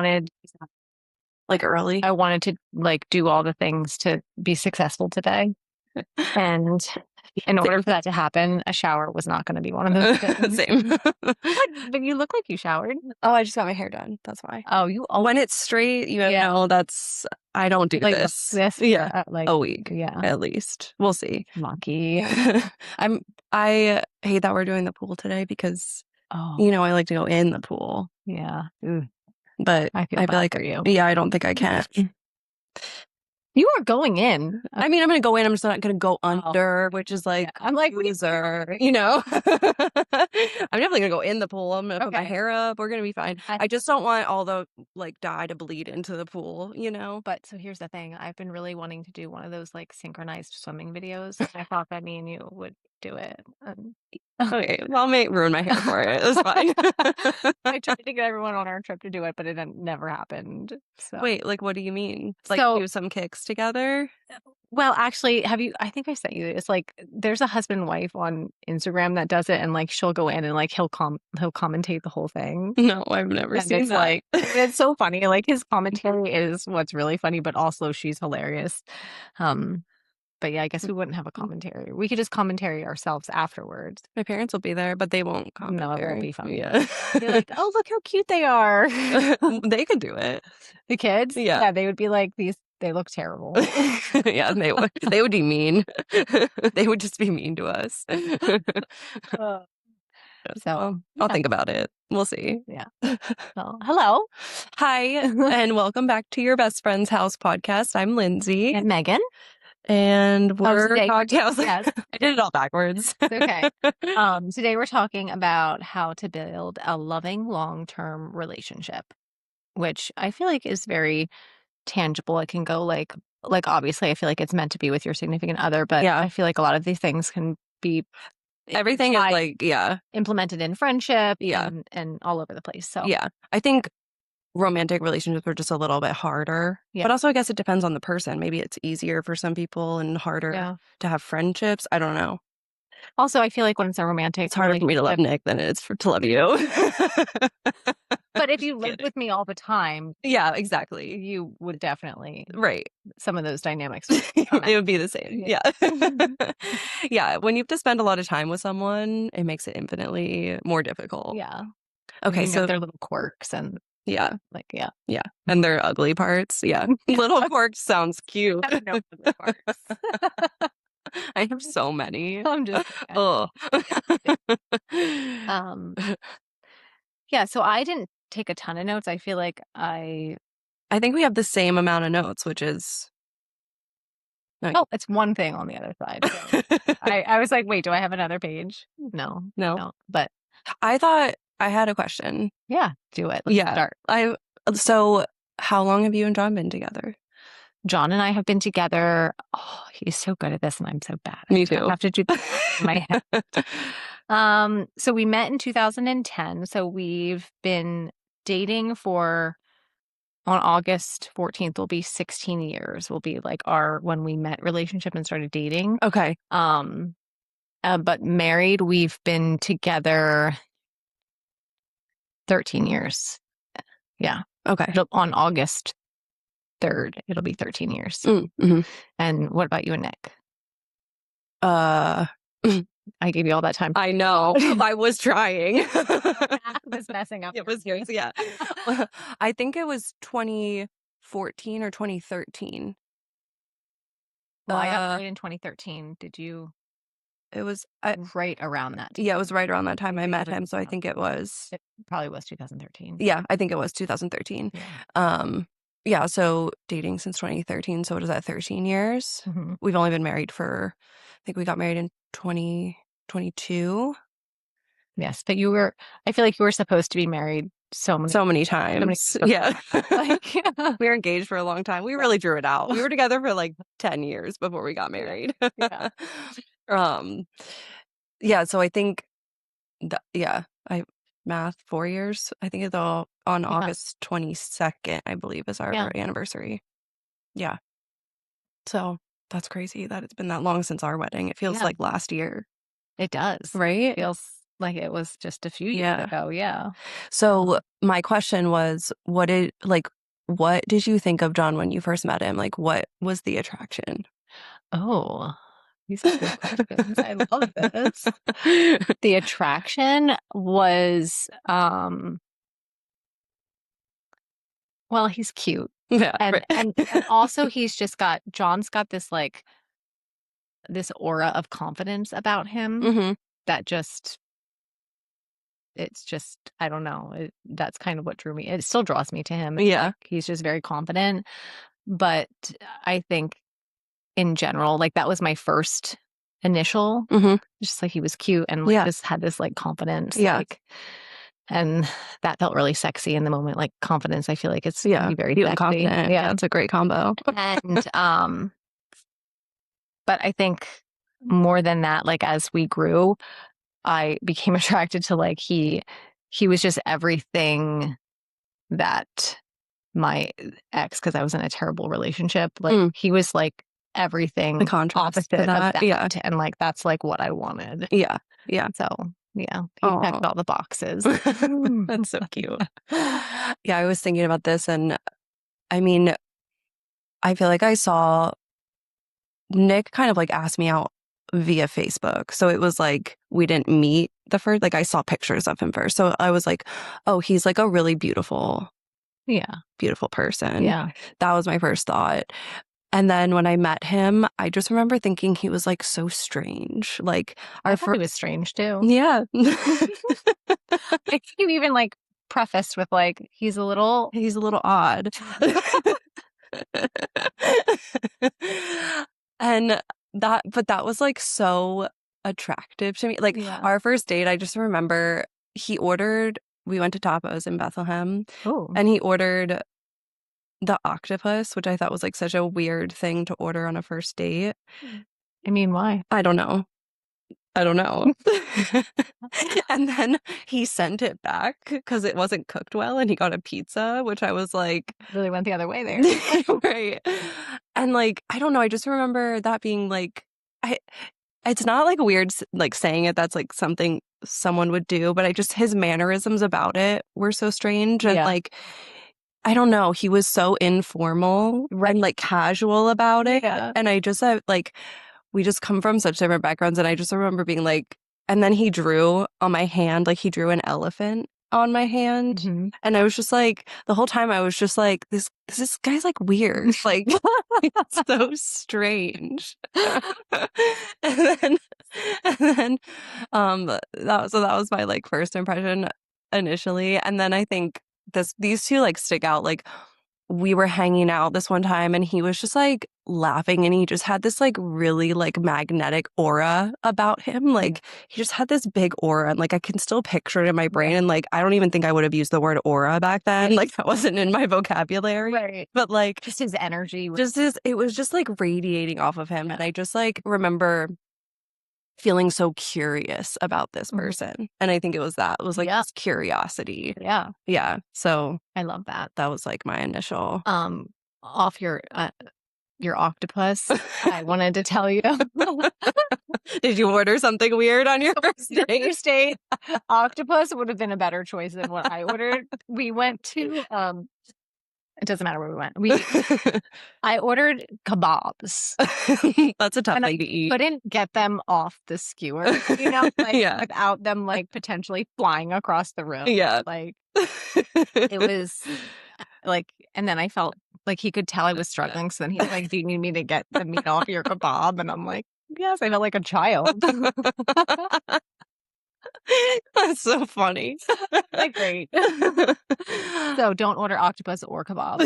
wanted Like early. I wanted to like do all the things to be successful today. And in order for that to happen, a shower was not going to be one of those things. Same. But you look like you showered. Oh, I just got my hair done. That's why. Oh, you When it's straight, you Yeah. know, I don't do like this. this Yeah. for, like A week yeah, at least. We'll see. monkey. I hate that we're doing the pool today because, Oh, you know, I like to go in the pool, yeah. Ooh, but I feel I feel bad like, for you. yeah, I don't think I can. You are going in. I mean, I'm going to go in. I'm just not going to go under, which is like, Yeah. I'm like, loser, you know? I'm definitely going to go in the pool. I'm going to put my Okay. hair up. We're going to be fine. I just don't want all the like dye to bleed into the pool, you know? But so here's the thing. I've been really wanting to do one of those like synchronized swimming videos. And I thought that me and you would do it. Okay, well, I may ruin my hair for it. It's fine. I tried to get everyone on our trip to do it, but it never happened. So Wait, like, what do you mean? Like, So- do some kicks together? well, actually, I think I sent you, it's like there's a husband and wife on Instagram that does it, and like she'll go in and like he'll commentate the whole thing. No, I've never And seen it's that. like it's so funny. Like his commentary is what's really funny, but also she's hilarious. But yeah, I guess we wouldn't have a commentary. We could just commentary ourselves afterwards. My parents will be there, but they won't commentary. No, it won't be funny. Yeah. Be like, oh, look how cute they are. They could do it. The kids? Yeah. They would be like, they look terrible. Yeah, they would be mean. They would just be mean to us. So I'll think about it. We'll see. Yeah. So, hello. Hi, and welcome back to your best friend's house podcast. I'm Lindsay. And Megan. And we're today- podcast. Yes. I did it all backwards. It's okay. Today we're talking about how to build a loving long-term relationship, which I feel like is very tangible. It can go like obviously I feel like it's meant to be with your significant other, but Yeah. I feel like a lot of these things can be Everything is like, yeah, implemented in friendship Yeah. and all over the place. So yeah. I think romantic relationships are just a little bit harder. Yeah. But also I guess it depends on the person. Maybe it's easier for some people and harder to have friendships. I don't know. Also, I feel like when it's a romantic, It's harder for me to love Nick than it is to love you. But if you lived with me all the time, yeah, exactly. you would definitely Right. some of those dynamics. It would be the same. Yeah. Yeah. When you have to spend a lot of time with someone, it makes it infinitely more difficult. Yeah. Okay. So their little quirks and yeah. like yeah. Yeah. And their ugly parts. Yeah. Little quirks sounds cute. I don't know ugly parts. I have so many. I'm just Oh. Yeah, so I didn't take a ton of notes. I feel like I think we have the same amount of notes, which is it's one thing on the other side. So I was like, wait, do I have another page? No. But I thought I had a question. Yeah, do it. Let's start. So how long have you and John been together? John and I have been together. Oh, he's so good at this, and I'm so bad. Me too. I have to do this in my head. So we met in 2010. So we've been dating for, on August 14th, will be 16 years. Will be like our when we met relationship and started dating. Okay. But married, we've been together 13 years. Yeah. Okay. On August 3rd, it'll be 13 years. Mm-hmm. And what about you and Nick? I gave you all that time. I know. I was trying. I was messing up. It was yours, yeah. I think it was 2014 or 2013. Well, I got married in 2013. Did you? It was right around that time. Yeah, it was right around that time I met him, so I think it was. It probably was 2013. Yeah, I think it was 2013. Yeah. Yeah, so dating since 2013. So what is that, 13 years? Mm-hmm. We've only been married I think we got married in 2022. Yes, but I feel like you were supposed to be married so many times. Yeah. We were engaged for a long time. We really drew it out. We were together for like 10 years before we got married. Yeah. Yeah, so I think math 4 years. I think it's all on August 22nd, I believe, is our anniversary. Yeah. So that's crazy that it's been that long since our wedding. It feels like last year. It does. Right? It feels like it was just a few years Yeah. ago. Yeah. So my question was, what did you think of John when you first met him? Like, what was the attraction? Oh, these are good questions. I love this. The attraction was, well, he's cute. Yeah, And right. and also John's got this like this aura of confidence about him Hmm. that just it's just I don't know. That's kind of what drew me. It still draws me to him. Yeah. Like he's just very confident, but I think in general, like that was my first initial, Hmm. just like he was cute and like Yeah. just had this like confidence, Yeah. like and that felt really sexy in the moment. Like confidence, I feel like it's can Yeah. be very Cute and sexy. confident. Yeah. Yeah, it's a great combo. And but I think more than that, like as we grew, I became attracted to like he was just everything that my ex, because I was in a terrible relationship, like Mm, he was like the everything contrast to opposite of that. Yeah. that. And like that's like what I wanted. Yeah. Yeah. So yeah, he checked Oh, all the boxes. that's so cute. Yeah, I was thinking about this, and I mean, I feel like I saw Nick kind of like asked me out via Facebook. So it was like we didn't meet the first, like I saw pictures of him first. So I was like, oh, he's like a really beautiful, Yeah. beautiful person. Yeah. That was my first thought. And then when I met him, I just remember thinking he was like so strange. Like I our thought he first, was strange too. yeah. I think you even like prefaced with like he's a little He's a little odd. And that was like so attractive to me. Like yeah. our first date, I just remember we went to Tapas in Bethlehem Oh. and he ordered the octopus, which I thought was like such a weird thing to order on a first date. I mean, why? I don't know. I don't know. And then he sent it back because it wasn't cooked well and he got a pizza, which I was like, Really went the other way there. right. And like, I don't know. I just remember that being like, I, it's not like weird, like saying it, that's like something someone would do, but his mannerisms about it were so strange. And Yeah. like, I don't know. He was so informal and like casual about it. Yeah. And I just like, we just come from such different backgrounds. And I just remember being like, and then he drew on my hand, like he drew an elephant on my hand. Mhm. And I was just like, the whole time I was just like, this guy's like weird. Like, it's so strange. And then, and then, that was my like first impression initially. And then I think these two like stick out. Like we were hanging out this one time and he was just like laughing and he just had this like really like magnetic aura about him. Like he just had this big aura and like I can still picture it in my brain. And like I don't even think I would have used the word aura back then. Like that wasn't in my vocabulary. Right. But like Just his energy. it was just like radiating off of him. And I just like remember feeling so curious about this person. And I think it was like this curiosity. Yeah. Yeah. So I love that. that was like my initial. Off your octopus, I wanted to tell you. Did you order something weird on your first date? First date, octopus would have been a better choice than what I ordered. We went to it doesn't matter where we went. I ordered kebabs. That's a tough thing to eat. Couldn't get them off the skewer, you know, like without them like potentially flying across the room. Yeah. Like it was like, and then I felt like he could tell I was struggling. So then he's like, "Do you need me to get the meat off your kebab?" And I'm like, "Yes." I felt like a child. That's so funny. Like, great. So don't order octopus or kebab.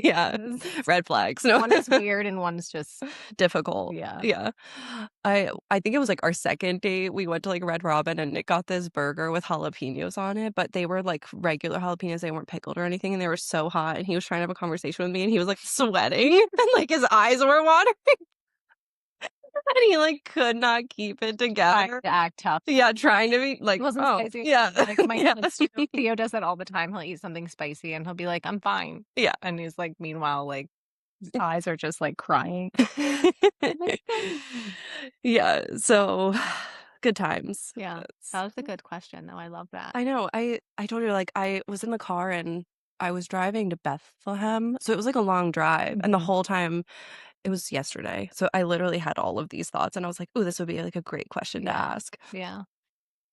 Yeah. Red flags. No. One is weird and one's just difficult. Yeah. Yeah. I think it was like our second date. We went to like Red Robin and Nick got this burger with jalapenos on it, but they were like regular jalapenos. They weren't pickled or anything. And they were so hot. And he was trying to have a conversation with me and he was like sweating and like his eyes were watering. And he like could not keep it together. To act tough. Yeah, trying to be like, it wasn't spicy. Yeah. Like my Theo does that all the time. He'll eat something spicy and he'll be like, "I'm fine." Yeah. And he's like, meanwhile, like his eyes are just like crying. Yeah. So good times. Yeah. That was a good question, though. I love that. I know. I told you, like, I was in the car and I was driving to Bethlehem, so it was, like, a long drive, and the Mhm. whole time it was yesterday, so I literally had all of these thoughts, and I was like, "Ooh, this would be, like, a great question to Yeah. ask." Yeah.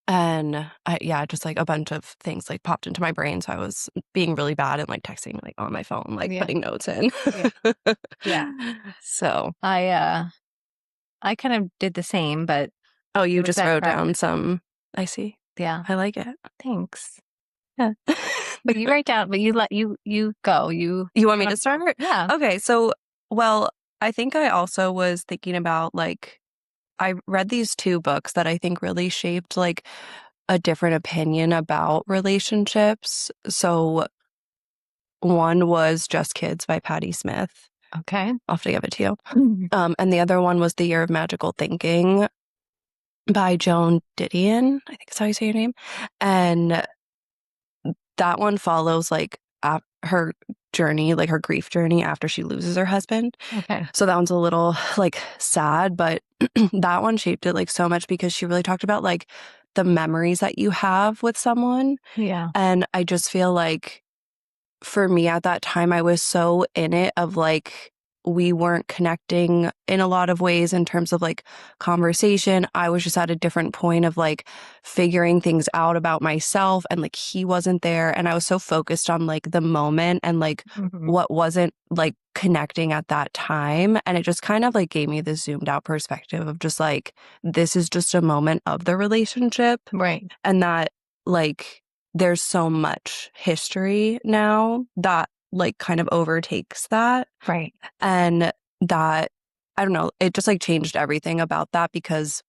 And yeah, just, like, a bunch of things, like, popped into my brain, so I was being really bad and, like, texting, like, on my phone, like, Yeah. putting notes in. Yeah. Yeah. So I, uh, I kind of did the same, but oh, it you was just that wrote crack. down some I see. Yeah. I like it. Thanks. Yeah. But you write down, but you go. You want me Kind to of go. start? Yeah. Okay, so, well, I think I also was thinking about, like, I read these 2 books that I think really shaped, like, a different opinion about relationships. So, one was Just Kids by Patti Smith. Okay. I'll have to give it to you. Mhm. And the other one was The Year of Magical Thinking by Joan Didion, I think is how you say your name. And that one follows, like, her journey, like, her grief journey after she loses her husband. Okay. So that one's a little, like, sad, but that one shaped it, like, so much because she really talked about, like, the memories that you have with someone, Yeah. and I just feel like for me at that time, I was so in it of, like, we weren't connecting in a lot of ways in terms of, like, conversation. I was just at a different point of, like, figuring things out about myself, and, like, he wasn't there, and I was so focused on, like, the moment and, like, Mhm. what wasn't, like, connecting at that time, and it just kind of, like, gave me this zoomed out perspective of just, like, this is just a moment of the relationship, Right. and that, like, there's so much history now that, like, kind of overtakes that, Right. and that I don't know, it just, like, changed everything about that because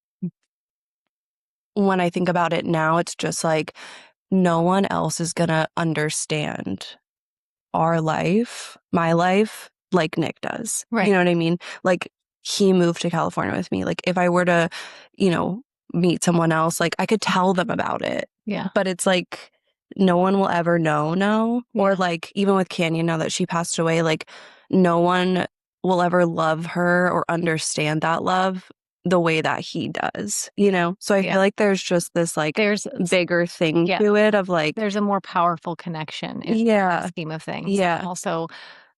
when I think about it now, it's just, like, no one else is gonna understand our life, my life, like Nick does. You Right. know what I mean? Like, he moved to California with me. Like, if I were to, you know, meet someone else, like, I could tell them about it. Yeah. But it's like, no one will ever know. Or, Yeah. like, even with Canyon, now that she passed away, like, no one will ever love her or understand that love the way that he does, you know? So I Yeah. feel like there's just this, like, There's bigger thing yeah. to it of, like, There's a more powerful connection in the yeah, scheme of things. yeah. Also,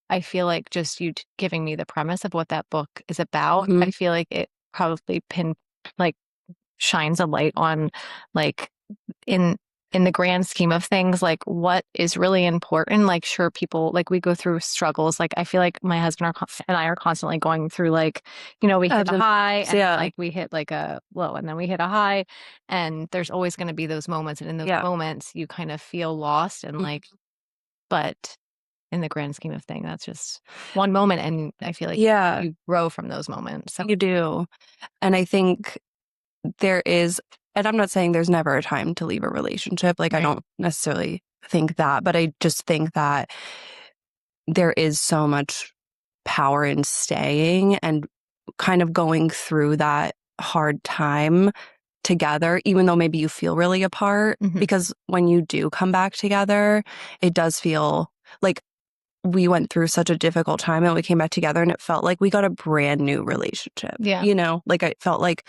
I feel like just you giving me the premise of what that book is about, Mhm. I feel like it probably like shines a light on like in in the grand scheme of things, like what is really important. Like, sure, people like we go through struggles. Like, I feel like my husband and I are constantly going through like, we hit Ebbs a and high flows, and then yeah, like we hit like a low and then we hit a high. And there's always going to be those moments. And in those yeah, moments, you kind of feel lost and mm, like, but in the grand scheme of thing, that's just one moment. And I feel like yeah, you grow from those moments. So, you do, and I think there is and I'm not saying there's never a time to leave a relationship, like, I right. don't necessarily think that, but I just think that there is so much power in staying and kind of going through that hard time together, even though maybe you feel really apart, Hmm. because when you do come back together, it does feel like we went through such a difficult time and we came back together and it felt like we got a brand new relationship, Yeah. you know? Like, I felt like,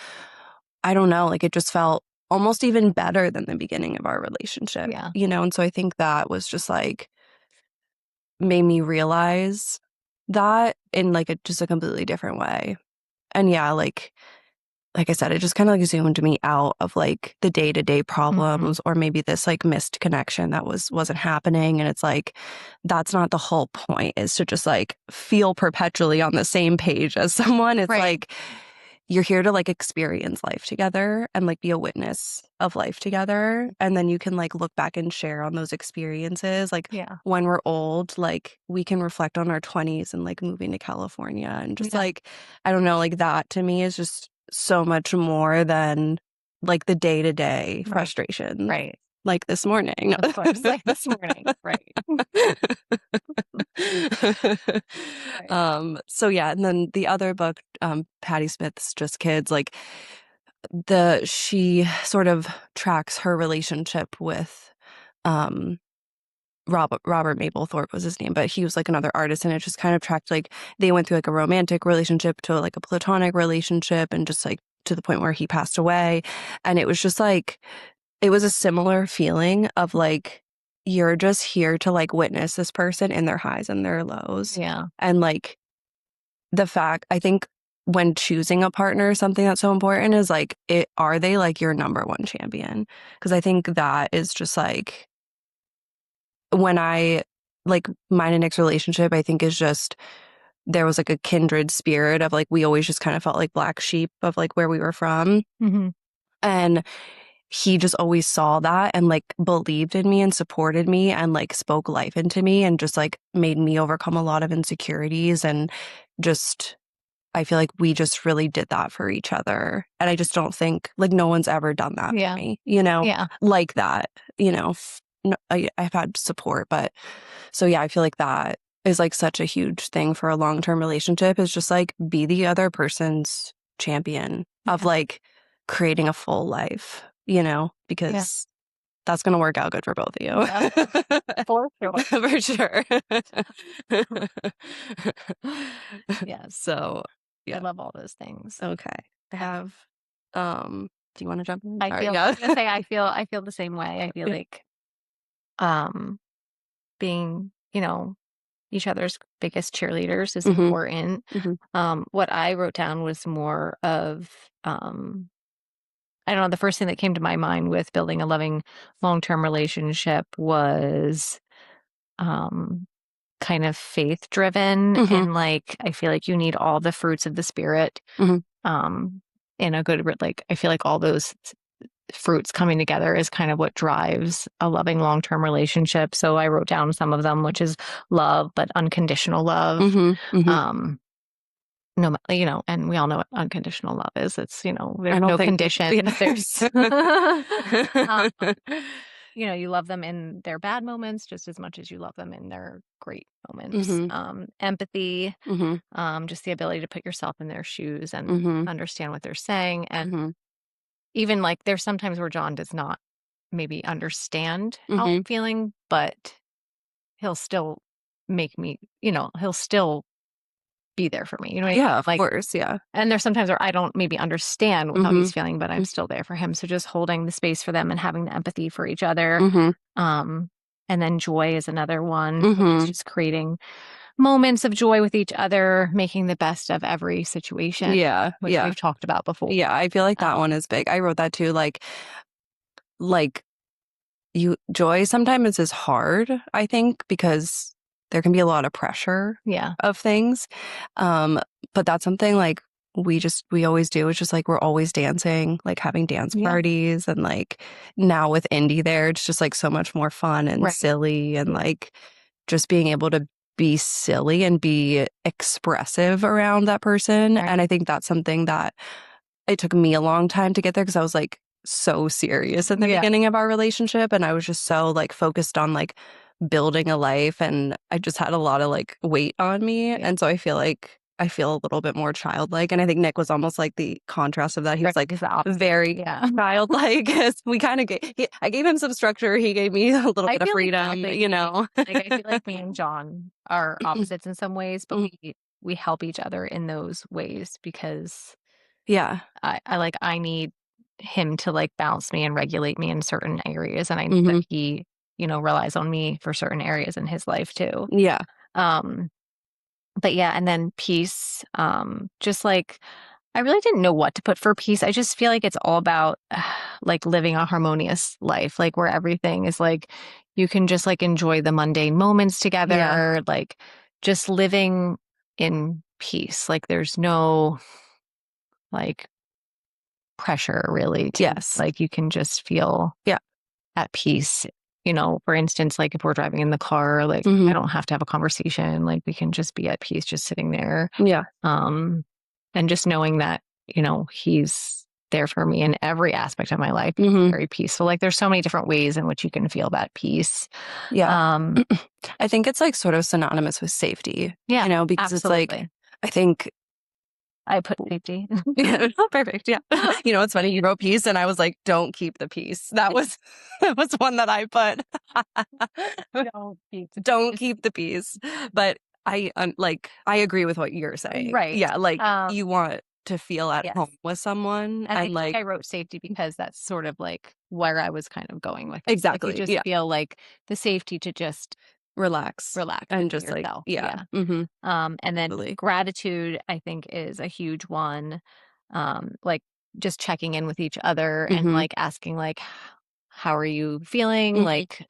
I don't know, like, it just felt almost even better than the beginning of our relationship, Yeah. you know? And so I think that was just, like, made me realize that in, like, just a completely different way. And yeah, like I said, it just kinda, like, zoomed me out of, like, the day-to-day Hmm. problems or maybe this, like, missed connection that wasn't happening, and it's like, that's not the whole point, is to just, like, feel perpetually on the same page as someone. It's Right. like, you're here to, like, experience life together and, like, be a witness of life together, and then you can, like, look back and share on those experiences, like, Yeah. when we're old, like, we can reflect on our 20s and, like, moving to California and just, Yeah. like, I don't know, like, that to me is just so much more than, like, the day-to-day Right. frustrations, Right. like this morning. Of course. Like this morning. Right. Right. So yeah, and then the other book, Patti Smith's Just Kids, like, she sort of tracks her relationship with, um Robert Mapplethorpe was his name, but he was, like, another artist, and it just kind of tracked, like, they went through, like, a romantic relationship to, like, a platonic relationship and just, like, to the point where he passed away. And it was just like, it was a similar feeling of like, you're just here to like witness this person in their highs and their lows. Yeah. And like the fact, I think when choosing a partner, something that's so important is like, are they like your number one champion? Because I think that is just like, when I like mine and Nick's relationship, I think is just, there was like a kindred spirit of like, we always just kind of felt like black sheep of like where we were from. Mm-hmm. And he just always saw that and like believed in me and supported me and like spoke life into me and just like made me overcome a lot of insecurities. And just, I feel like we just really did that for each other. And I just don't think like no one's ever done that for Yeah. me, you know, Yeah. like that, you know. No, I've had support, but so yeah, I feel like that is like such a huge thing for a long-term relationship, is just like be the other person's champion of Yeah. like creating a full life, you know, Yeah. because that's going to work out good for both of you. Yeah. For sure. For sure. Yes. So, I yeah. love all those things. Okay. I And have, do you want to jump in? I All right, feel, yeah. I was gonna say, I feel the same way. I feel like, um, being, each other's biggest cheerleaders is hmm important. hmm What I wrote down was more of, I don't know, the first thing that came to my mind with building a loving long-term relationship was, um, kind of faith driven. hmm And like, I feel like you need all the fruits of the spirit, hmm um, in a good, like, I feel like all those fruits coming together is kind of what drives a loving long-term relationship. So I wrote down some of them, which is love, but unconditional love. hmm hmm Um, no, and we all know what unconditional love is. It's, I there's don't no think conditions. There's, yes. um, you love them in their bad moments just as much as you love them in their great moments. hmm Empathy, hmm just the ability to put yourself in their shoes and hmm understand what they're saying. And hmm even like there's sometimes where John does not maybe understand how hmm I'm feeling, but he'll still make me, he'll still be there for me. You know what I mean? Yeah, of Like, course. Yeah. and there's sometimes where I don't maybe understand how hmm he's feeling, but I'm still there for him. So just holding the space for them and having the empathy for each other. hmm Um, and then joy is another one, which is hmm just creating moments of joy with each other, making the best of every situation, Yeah. which Yeah. we've talked about before. Yeah. I feel like that one Um, is big. I wrote that too. Like joy sometimes is hard, I think, because there can be a lot of pressure yeah, of things. Um, but that's something like we always do. It's just like we're always dancing, like having dance yeah, parties, and like now with Indy there, it's just like so much more fun and right, silly, and like just being able to be silly and be expressive around that person. right, And I think that's something that it took me a long time to get there, because I was like so serious in the yeah, beginning of our relationship, and I was just so like focused on like building a life, and I just had a lot of like weight on me. yeah. And so I feel like I feel a little bit more childlike, and I think Nick was almost like the contrast of that. He Right, was like it's the opposite. very Yeah. childlike. We kind of I gave him some structure, he gave me a little I bit of feel like freedom, actually, you know. like I feel like me and John are opposites in some ways, but we help each other in those ways because Yeah. I need him to like bounce me and regulate me in certain areas, and I know that hmm he, relies on me for certain areas in his life too. Yeah. Um, but yeah, and then peace, just like I really didn't know what to put for peace. I just feel like it's all about like living a harmonious life, like where everything is like you can just like enjoy the mundane moments Yeah. together, like just living in peace. Like there's no like pressure really to Yes. like you can just feel Yeah. at peace. For instance, like if we're driving in the car, like hmm I don't have to have a conversation, like we can just be at peace just sitting there. Yeah. Um, and just knowing that, he's there for me in every aspect of my life, hmm very peaceful. Like there's so many different ways in which you can feel that peace. Yeah. Um, I think it's like sort of synonymous with safety, yeah, because it's like, absolutely. I think, I put safety. yeah, perfect. Yeah. It's funny. You wrote peace and I was like, don't keep the peace. That was one that I put. No, Don't keep the peace. But I agree with what you're saying. right. Yeah. Like Um, you want to feel at Yes. home with someone And I and think like I wrote safety because that's sort of like where I was kind of going with it. Like you exactly. just Yeah. feel like the safety to just Relax relax and and be just like, yourself. yeah. Yeah. Mm-hmm. And then Totally. gratitude, I think, is a huge one. Like just checking in with each other and Mm-hmm. like asking like, how are you feeling? Mm-hmm. Like,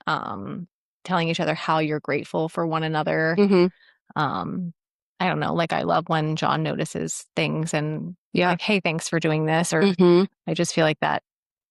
telling each other how you're grateful for one another. Mm-hmm. Um, I don't know, like I love when John notices things and Yeah. like, hey, thanks for doing this. Or Mm-hmm. I just feel like that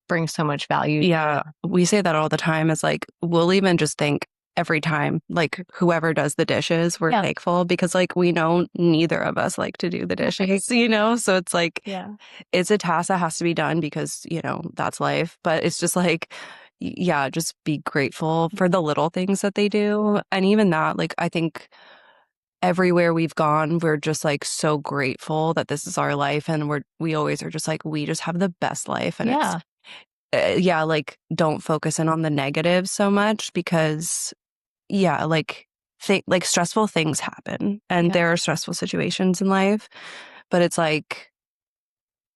brings so much value. Yeah. We say that all the time. It's like, we'll even just think every time, like, whoever does the dishes, we're Yeah. thankful because, like, we know neither of us like to do the dishes, you know? So it's like, Yeah. it's a task that has to be done because, you know, that's life. But it's just like, yeah, just be grateful for the little things that they do. And even that, like, I think everywhere we've gone, we're just like so grateful that this is our life. And we always are just like, we just have the best life. And it's, Yeah. yeah, like don't focus in on the negatives so much because, yeah, like, like stressful things happen and Yeah. there are stressful situations in life. But it's like,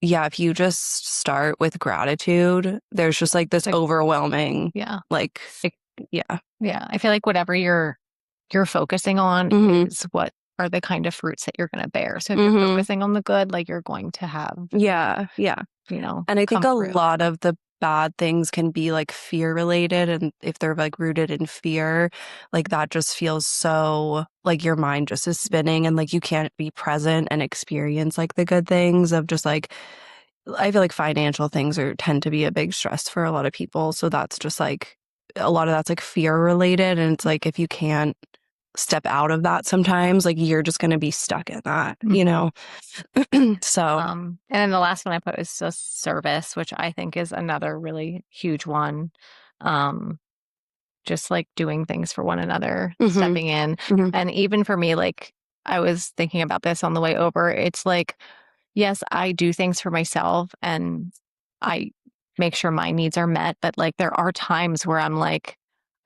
yeah, if you just start with gratitude, there's just like this Like, overwhelming, yeah. like, Like, yeah. yeah. I feel like whatever you're focusing on Hmm. is what are the kind of fruits that you're going to bear. So if you're Hmm. focusing on the good, like you're going to have, Yeah. Yeah. And I think come a through. lot of the bad things can be like fear related. And if they're like rooted in fear, like that just feels so like your mind just is spinning and like you can't be present and experience like the good things of just like, I feel like financial things tend to be a big stress for a lot of people. So that's just like a lot of that's like fear related. And it's like if you can't step out of that sometimes, like you're just going to be stuck in that, you Mhm. know? So, And then the last one I put is just service, which I think is another really huge one. Um, just like doing things for one another, hmm. stepping in. Hmm. And even for me, like I was thinking about this on the way over, it's like, yes, I do things for myself and I make sure my needs are met, but like there are times where I'm like,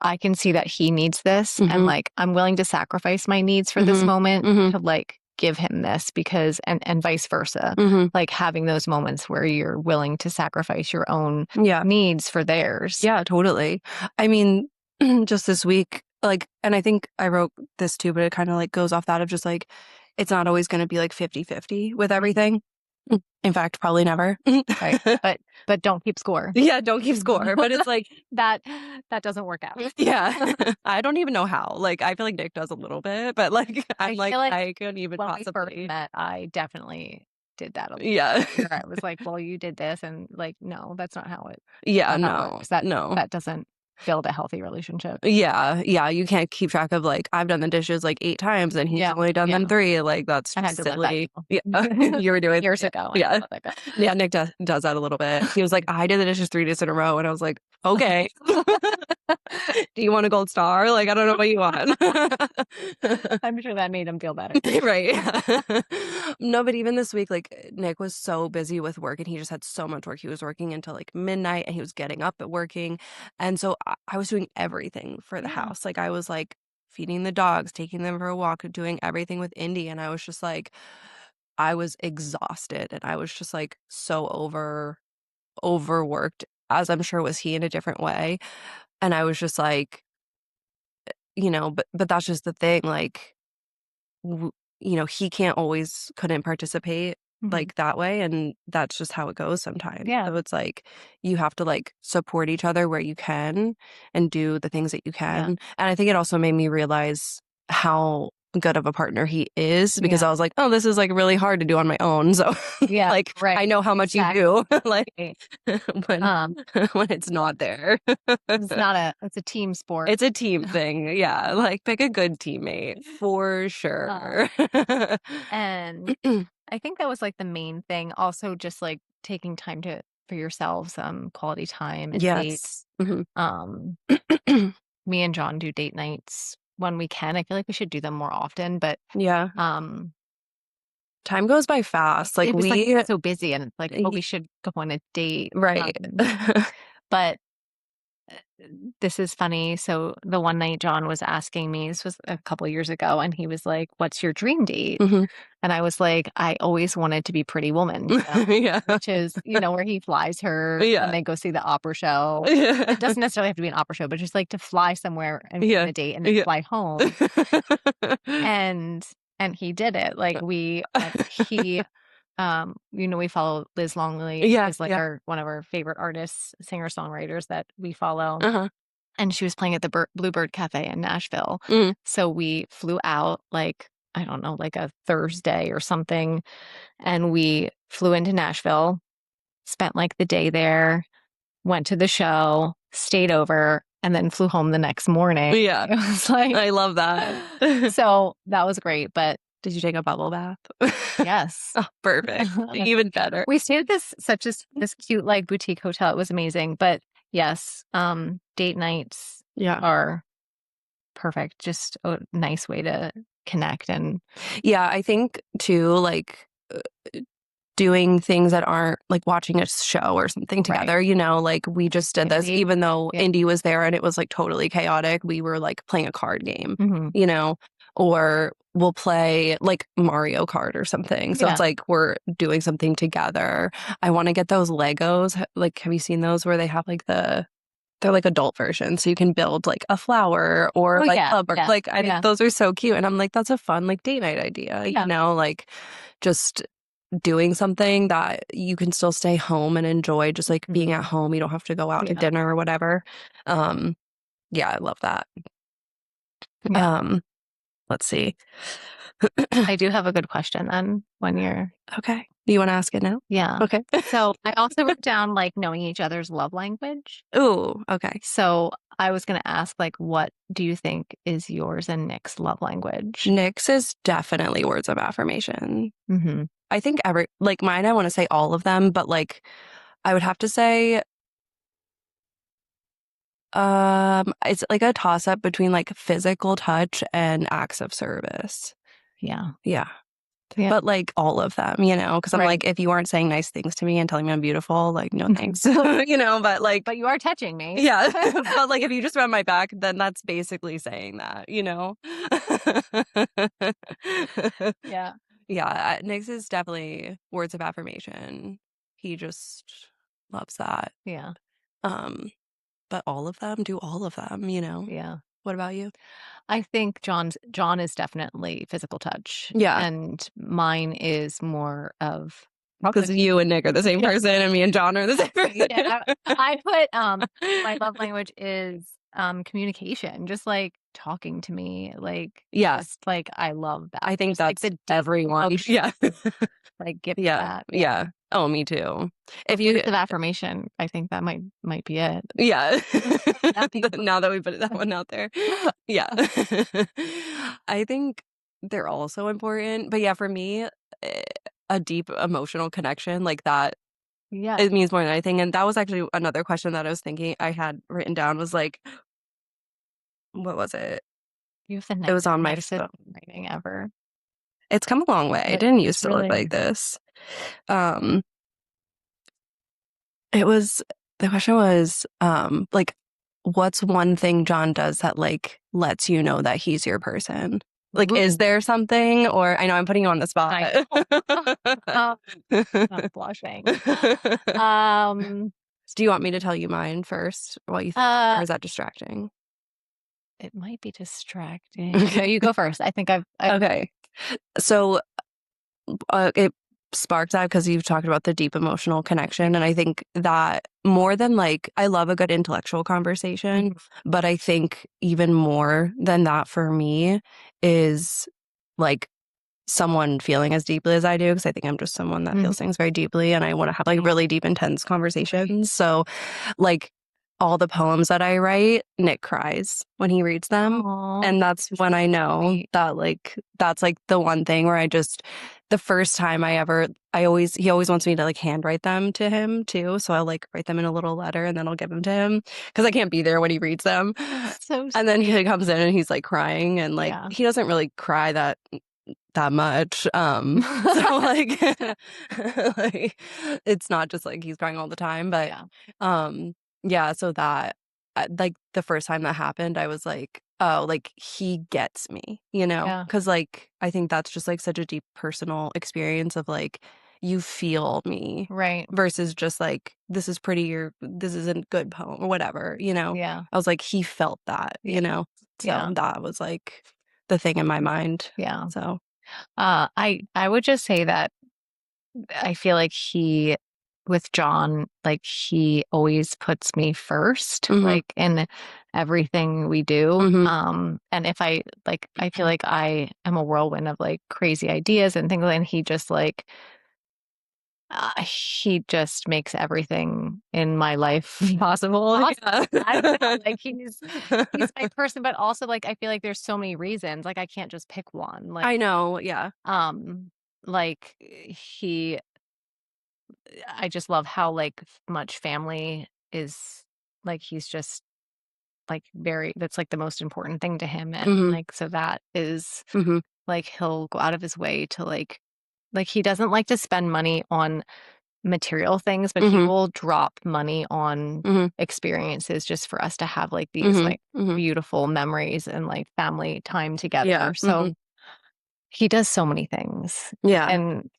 I can see that he needs this and Hmm. like I'm willing to sacrifice my needs for this Hmm. moment Hmm. to like give him this because and vice versa. Hmm. Like having those moments where you're willing to sacrifice your own Yeah. needs for theirs. Yeah, totally. I mean, just this week, like, and I think I wrote this too, but it kind of like goes off that of just like, it's not always going to be like 50-50 with everything. In fact, probably never. Right. But don't keep score. Yeah, don't keep score. But it's like, that that doesn't work out. yeah, I don't even know how. Like, I feel like Nick does a little bit, but like, I'm I like, feel like I couldn't even when we first possibly. met, I definitely did that a little Yeah. bit. Where I was like, "Well, you did this," and like, "No, that's Yeah, not how it no, works. That no. that doesn't build a healthy relationship." Yeah, yeah, you can't keep track of like I've done the dishes like 8 times and he's Yeah, only done yeah. them 3. Like that's I had just to let that silly. Yeah. go You were doing years yeah. ago. I had to Yeah. let that Yeah, Nick does that a little bit. He was like, "I did the dishes 3 days in a row." And I was like, go. "Okay. Do you want a gold star? Like I don't know what you want." I'm sure that made him feel better. Right. No, but even this week, like Nick was so busy with work and he just had so much work. He was working until like midnight and he was getting up at working. And so I was doing everything for the Yeah, house. Like I was like feeding the dogs, taking them for a walk, doing everything with Indy. And I was just like, I was exhausted and I was just like so overworked, as I'm sure was he in a different way. And I was just like, you know, but that's just the thing. Like w- you know, he couldn't participate mhm. like that way. And that's just how it goes sometimes. Yeah, So it's like you have to like support each other where you can and do the things that you can. yeah, And I think it also made me realize how good of a partner he is because yeah, I was like, oh, this is like really hard to do on my own. So yeah. like Right. I know how much you do like Exactly. when Um, when it's not there. it's a team sport. It's a team thing. Yeah. Like pick a good teammate for Um, sure. and I think that was like the main thing. Also, just like taking time for yourselves, quality time and Yes. dates. Mhm. Um, Me and John do date nights when we can. I feel like we should do them more often, but Yeah. um, Time goes by fast. Like it was like we so busy, and it's like, oh, we y- should go on a date. right. But this is funny. So the one night John was asking me, this was a couple years ago, and he was like, "What's your dream date?" Hmm. And I was like, "I always wanted to be Pretty Woman, Yeah. which is, where he flies her and Yeah. they go see the opera show. Yeah. It doesn't necessarily have to be an opera show, but just like to fly somewhere and go on Yeah. a date and then Yeah. fly home." And he did it. Like we follow Liz Longley Yeah. is like Yeah. one of our favorite artists, singer-songwriters that we follow. Uh-huh. And she was playing at the Bluebird Cafe in Nashville. Mm. So we flew out like, I don't know, like a Thursday or something. And we flew into Nashville, spent like the day there, went to the show, stayed over, and then flew home the next morning. Yeah. It was like, I love that. so that was great. But Did you take a bubble bath? yes, Oh, perfect. Even better. we stayed at this cute like boutique hotel. It was amazing. But yes, date nights Yeah. are perfect. Just a nice way to connect. And Yeah, I think too, like doing things that aren't like watching a show or something together, like we just did this, activity. even though Yeah. Indy was there and it was like totally chaotic. We were like playing a card game, Mhm. or we'll play like Mario Kart or something. So Yeah. it's like we're doing something together. I want to get those Legos. Like, have you seen those where they have like they're like adult versions, so you can build like a flower or Oh, like yeah, a yeah, like I think yeah. those are so cute, and I'm like, that's a fun like date night idea, Yeah. like just doing something that you can still stay home and enjoy, just like being at Mhm. home. You don't have to go out to Yeah. dinner or whatever. Yeah, I love that. Yeah. Let's see. I do have a good question then when you're Okay. Do you want to ask it now? yeah. Okay. So I also wrote down like knowing each other's love language. Ooh, okay. So I was going to ask, like, what do you think is yours and Nick's love language? Nick's is definitely words of affirmation. Mm-hmm. I think like mine, I want to say all of them, but like I would have to say it's like a toss up between like physical touch and acts of service. Yeah. Yeah. Yeah. But like all of them, because I'm Right. like, if you aren't saying nice things to me and telling me I'm beautiful, like no thanks. But like But you are touching me. yeah. But like if you just rub my back, then that's basically saying that, Yeah. Yeah, Nick's is definitely words of affirmation. He just loves that. Yeah. But all of them do all of them, Yeah. What about you? I think John is definitely physical touch. Yeah. And mine is more of Because you and Nick are the same person and me and John are the same person. Yeah, I put my love language is communication, just like talking to me, like Yeah. just like I love that. I think Just, like that's the everyone. deep Yeah. like give Yeah. that. Yeah. Oh, me too. If you Words of affirmation, I think that might be it. Yeah. That'd be Now that we put that one out there. Yeah. I think they're all so important. But yeah, for me, a deep emotional connection like that, Yeah. it means more than anything. And that was actually another question that I was thinking I had written down was like, what was it? You have the It was on my nicest phone. writing ever. It's come a long way. It It didn't used to look really like this. Um, It was the question was, like, what's one thing John does that, like, lets you know that he's your person? Like, is there something? Or I know I'm putting you on the spot. I'm blushing. Do you want me to tell you mine first? Or is that distracting? It might be distracting. Okay, you go first. I think I've Okay. So it sparked that because you've talked about the deep emotional connection. And I think that more than like, I love a good intellectual conversation, but I think even more than that for me is like someone feeling as deeply as I do. Because I think I'm just someone that feels things very deeply and I want to have like really deep, intense conversations. So like, all the poems that I write, Nick cries when he reads them. Aww, and that's when I know that like that's like the one thing where the first time he always wants me to like handwrite them to him too. So I'll like write them in a little letter and then I'll give them to him because I can't be there when he reads them. so And then he comes in and he's like crying and like yeah. he doesn't really cry that much. So like, like it's not just like he's crying all the time, but yeah, so that like the first time that happened, I was like, oh, like he gets me, you know? Yeah. Because like I think that's just like such a deep personal experience of like you feel me Right. versus just like this is pretty or this is a good poem or whatever, you know? Yeah. I was like, he felt that, Yeah. you know? So Yeah. that was like the thing in my mind. Yeah. So, I would just say that I feel like with John, like he always puts me first, mm-hmm, like in everything we do. mm-hmm, And if I feel like I am a whirlwind of like crazy ideas and things, and he just makes everything in my life possible. awesome. I don't know, like he's my person, but also like I feel like there's so many reasons, like I can't just pick one. Like, I know. Yeah. um, like he I just love how like much family is like he's just like very that's like the most important thing to him, and Mm-hmm, like so that is mm-hmm, like he'll go out of his way to like he doesn't like to spend money on material things, but he mm-hmm, will drop money on mm-hmm, experiences just for us to have like these mm-hmm, like mm-hmm. beautiful memories and like family time Yeah. together. Mm-hmm. So he does so many things. Yeah. And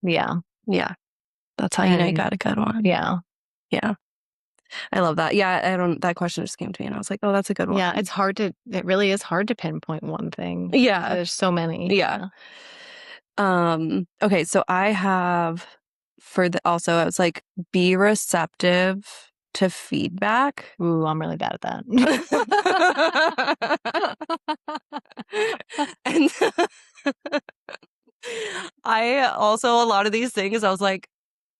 yeah. Yeah. That's how you know you And got a good one. yeah. Yeah. I love that. Yeah, that question just came to me and I was like, oh, that's a good one. Yeah, it really is hard to pinpoint one thing. Yeah. There's so many. Yeah. Yeah. Okay, so I have also I was like, be receptive to feedback. Ooh, I'm really bad at that. And I also a lot of these things I was like,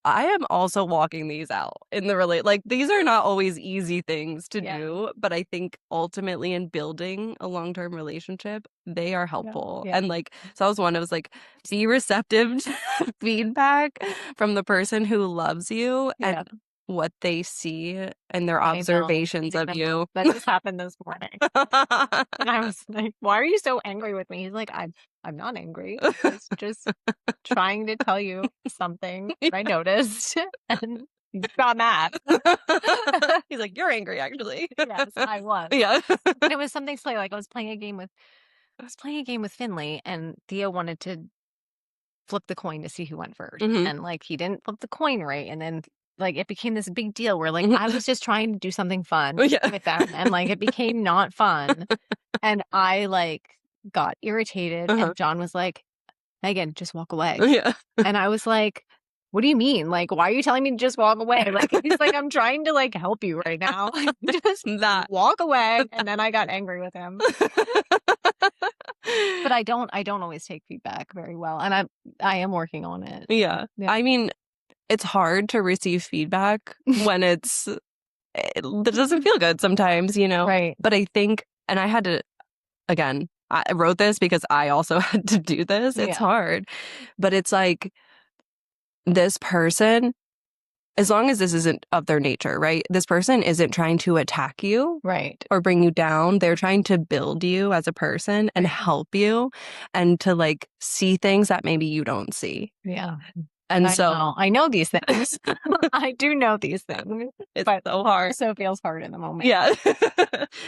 I am also walking these out in the like these are not always easy things to Yeah. do, but I think ultimately in building a long-term relationship, they are Yeah. helpful. Yeah. And like so I was like be receptive to feedback from the person who loves you and Yeah. what they see and their I know. observations I of know. you. That just happened this morning. And I was like, why are you so angry with me? He's like, I'm not angry. I was just trying to tell you something that I noticed and you got mad. He's like, you're angry actually. Yes, I was. Yeah. And it was something silly. Like I was playing a game with Finley, and Theo wanted to flip the coin to see who went first. hmm And like he didn't flip the coin right. And then like it became this big deal where like I was just trying to do something fun Yeah. with them, and like it became not fun. And I like got irritated, Uh-huh. and John was like, Megan, just walk away. Yeah. And I was like, what do you mean? Like, why are you telling me to just walk away? Like, he's like, I'm trying to like help you right now. Just That. walk away. And then I got angry with him. But I don't always take feedback very well. And I am working on it. Yeah. Yeah. I mean, it's hard to receive feedback when it doesn't feel good sometimes, you know? Right. But I think, and I had to, again, I wrote this because I also had to do this. It's Yeah. hard. But it's like this person, as long as this isn't of their nature, right? This person isn't trying to attack you Right. or bring you down. They're trying to build you as a person and Right. help you and to like see things that maybe you don't see. Yeah. And so I know these things. I do know these things. it's But so hard. so it feels hard in the moment. Yeah.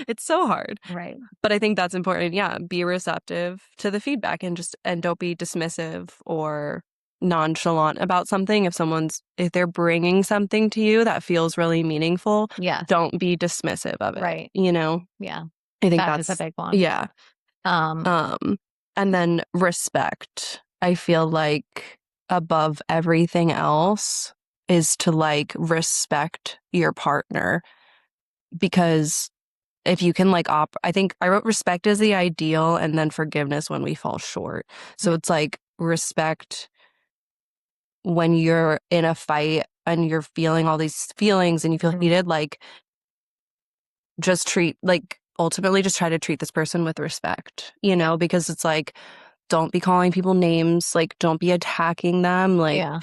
It's so hard. Right. But I think that's important. Yeah. Be receptive to the feedback and don't be dismissive or nonchalant about something. If they're bringing something to you that feels really meaningful, Yeah. don't be dismissive of it. Right. You know? Yeah. I think That that's is a big one. yeah. And then respect. I feel like above everything else is to like respect your partner because if you can like I think I wrote respect is the ideal and then forgiveness when we fall short. So it's like respect when you're in a fight and you're feeling all these feelings and you feel heated, like ultimately just try to treat this person with respect, you know, because it's like, don't be calling people names, like, don't be attacking them, like, Yeah.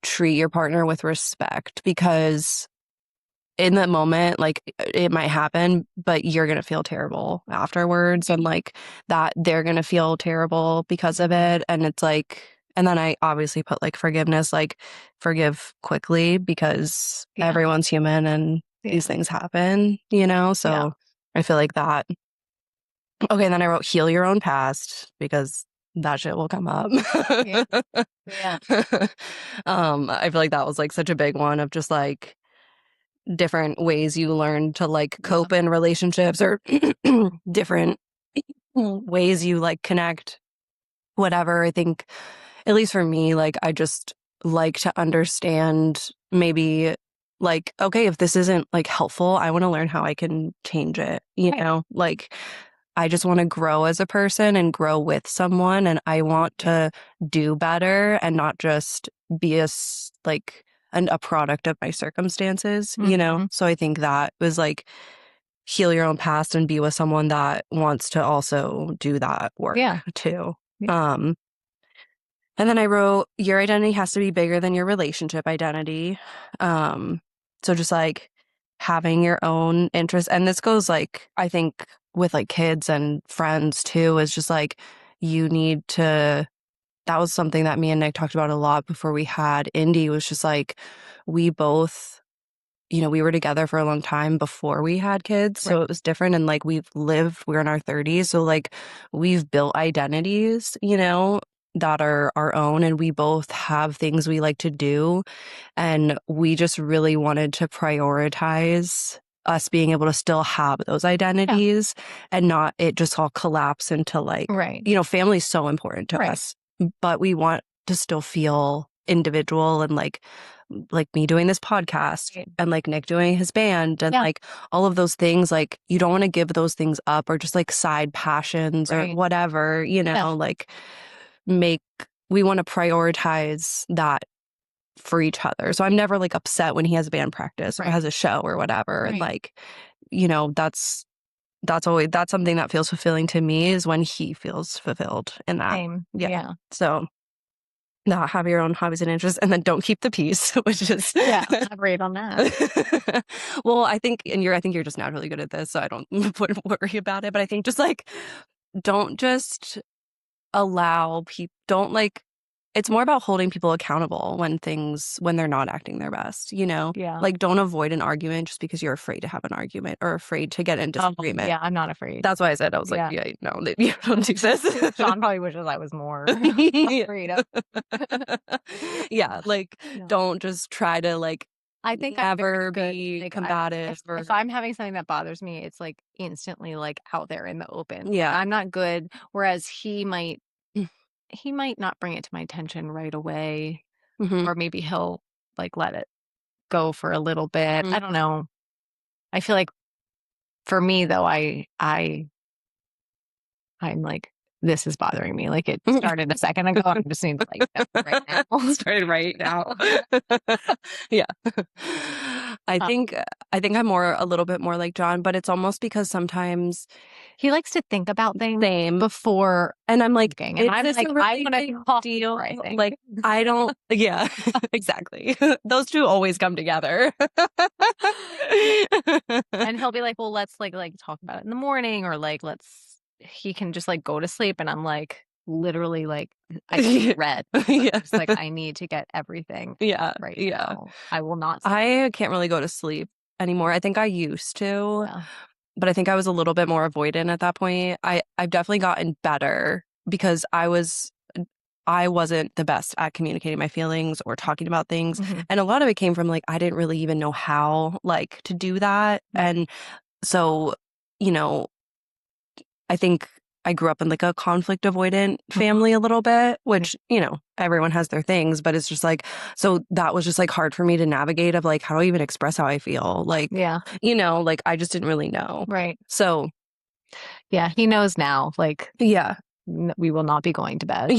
treat your partner with respect because in that moment, like, it might happen, but you're going to feel terrible afterwards and like that they're going to feel terrible because of it. And it's like, and then I obviously put like forgiveness, like forgive quickly because everyone's human and these things happen, you know? So I feel like that. Okay, and then I wrote heal your own past because that shit will come up. Yeah. Yeah. I feel like that was like such a big one of just like different ways you learn to like cope in relationships or different ways you like connect, whatever. I think, at least for me, like I just like to understand maybe like, okay, if this isn't like helpful, I want to learn how I can change it, you know? Like I just want to grow as a person and grow with someone, and I want to do better and not just be like a product of my circumstances, you know? So I think that was like heal your own past and be with someone that wants to also do that work too. And then I wrote, your identity has to be bigger than your relationship identity. So just like having your own interests. And this goes like, I think with like kids and friends too, is just like, you need to, that was something that me and Nick talked about a lot before we had Indy, was just like, we both, you know, we were together for a long time before we had kids. So it was different. And like we're in our 30s. So like we've built identities, you know, that are our own. And we both have things we like to do. And we just really wanted to prioritize us being able to still have those identities and not it just all collapse into like, you know, family's so important to us, but we want to still feel individual and like me doing this podcast and like Nick doing his band and like all of those things, like you don't want to give those things up or just like side passions or whatever, you know, like we want to prioritize that for each other. So I'm never like upset when he has band practice or has a show or whatever. And like, you know, that's something that feels fulfilling to me, is when he feels fulfilled in that. Same. So not have your own hobbies and interests, and then don't keep the peace, which is elaborate on that. Well, I think you're just naturally good at this, so I don't wouldn't worry about it. But I think just like don't just allow people, don't like, it's more about holding people accountable when they're not acting their best, you know? Like don't avoid an argument just because you're afraid to have an argument or afraid to get in disagreement. I'm not afraid. That's why I said, I was like, no, you don't do this. Sean probably wishes I was more afraid of. Like don't just try to like I think never be combative. If I'm having something that bothers me, it's like instantly like out there in the open. Yeah. I'm not good. Whereas he might not bring it to my attention right away, or maybe he'll like let it go for a little bit. I don't know. I feel like for me though, I'm like, this is bothering me. Like it started a second ago. I'm just need to like right now. Started right now. I think I'm a little bit more like John, but it's almost because sometimes he likes to think about things before, and I'm like, and I'm like, I want to deal. Like I don't. Yeah, exactly. Those two always come together. And he'll be like, well, let's like talk about it in the morning, or like he can just like go to sleep, and I'm like literally like I see red. It's like I need to get everything right now. I will not sleep. I can't really go to sleep anymore. I think I used to, but I think I was a little bit more avoidant at that point. I've definitely gotten better because I wasn't the best at communicating my feelings or talking about things. And a lot of it came from like I didn't really even know how like to do that. And so, you know, I think I grew up in like a conflict avoidant family a little bit, which, you know, everyone has their things, but it's just like, so that was just like hard for me to navigate of like, how do I even express how I feel? Like, you know, like I just didn't really know. Right. So he knows now, like, we will not be going to bed.